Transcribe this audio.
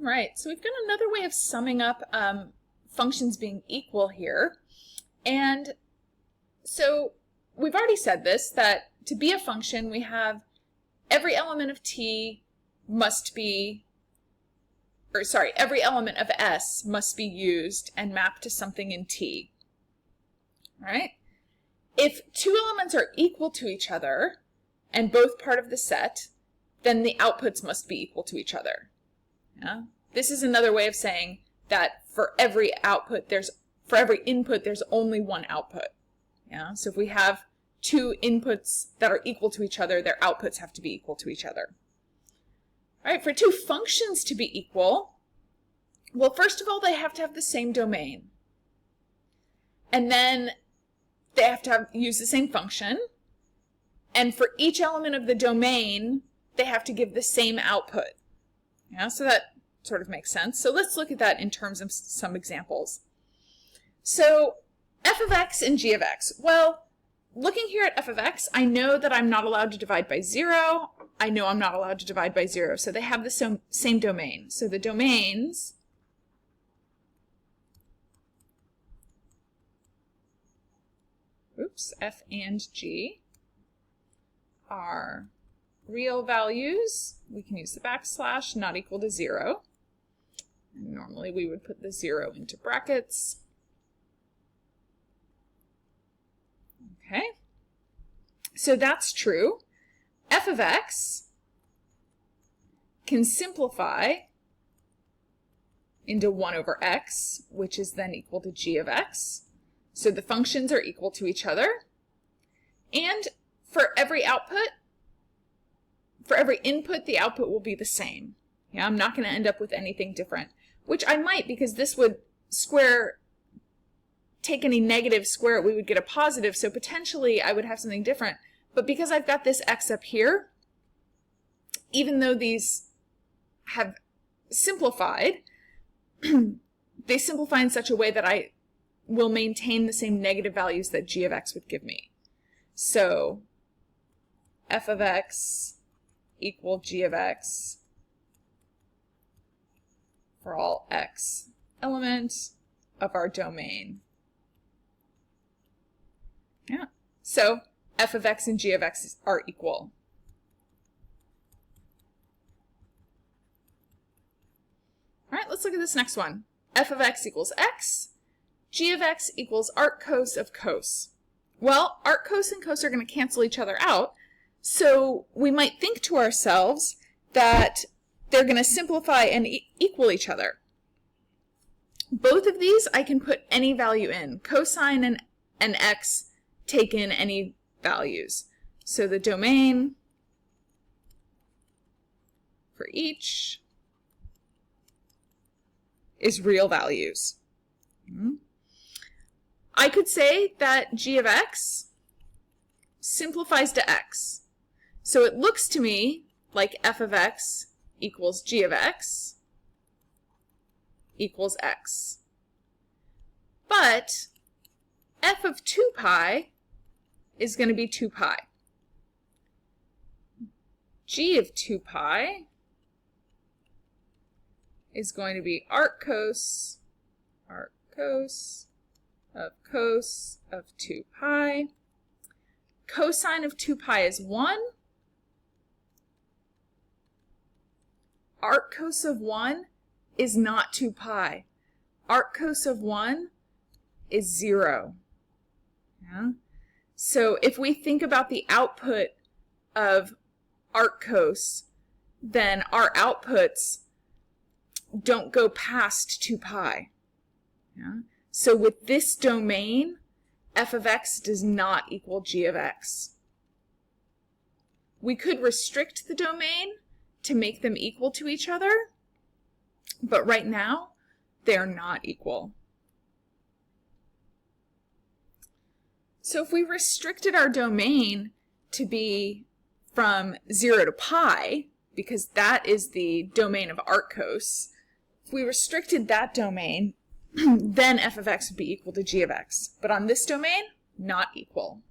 Right, so we've got another way of summing up functions being equal here. And so we've already said this, that to be a function, we have every element of t must be, or sorry, every element of s must be used and mapped to something in t. All right? If two elements are equal to each other and both part of the set, then the outputs must be equal to each other. Yeah? This is another way of saying that for every input, there's only one output. Yeah? So if we have two inputs that are equal to each other, their outputs have to be equal to each other. All right, for two functions to be equal, well, first of all, they have to have the same domain. And then they have to use the same function. And for each element of the domain, they have to give the same output. Yeah, so that sort of makes sense. So let's look at that in terms of some examples. So f of x and g of x. Well, looking here at f of x, I know that I'm not allowed to divide by 0. I know I'm not allowed to divide by 0. So they have the same domain. So the domains f and g are real values. We can use the backslash, not equal to 0. And normally we would put the 0 into brackets. Okay, so that's true. F of x can simplify into 1 over x, which is then equal to g of x. So the functions are equal to each other. And for every input, the output will be the same. Yeah, I'm not going to end up with anything different, which I might, because this would take any negative, square it, we would get a positive, so potentially I would have something different. But because I've got this x up here, even though these have simplified, they simplify in such a way that I will maintain the same negative values that g of x would give me. So f of x equal g of x for all x elements of our domain. Yeah. So f of x and g of x are equal. All right, let's look at this next one. F of x equals x. G of x equals arc cos of cos. Well, arc cos and cos are going to cancel each other out, so we might think to ourselves that they're going to simplify and equal each other. Both of these I can put any value in. Cosine and x take in any values. So the domain for each is real values. I could say that g of x simplifies to x. So it looks to me like f of x equals g of x equals x. But f of 2 pi is going to be 2 pi. G of 2 pi is going to be arc cos of 2 pi. Cosine of 2 pi is 1. Arc cos of 1 is not 2 pi. Arc cos of 1 is 0. Yeah? So if we think about the output of arc cos, then our outputs don't go past 2 pi. Yeah? So with this domain, f of x does not equal g of x. We could restrict the domain to make them equal to each other, but right now, they're not equal. So if we restricted our domain to be from 0 to pi, because that is the domain of arc cos, if we restricted that domain, then f of x would be equal to g of x. But on this domain, not equal.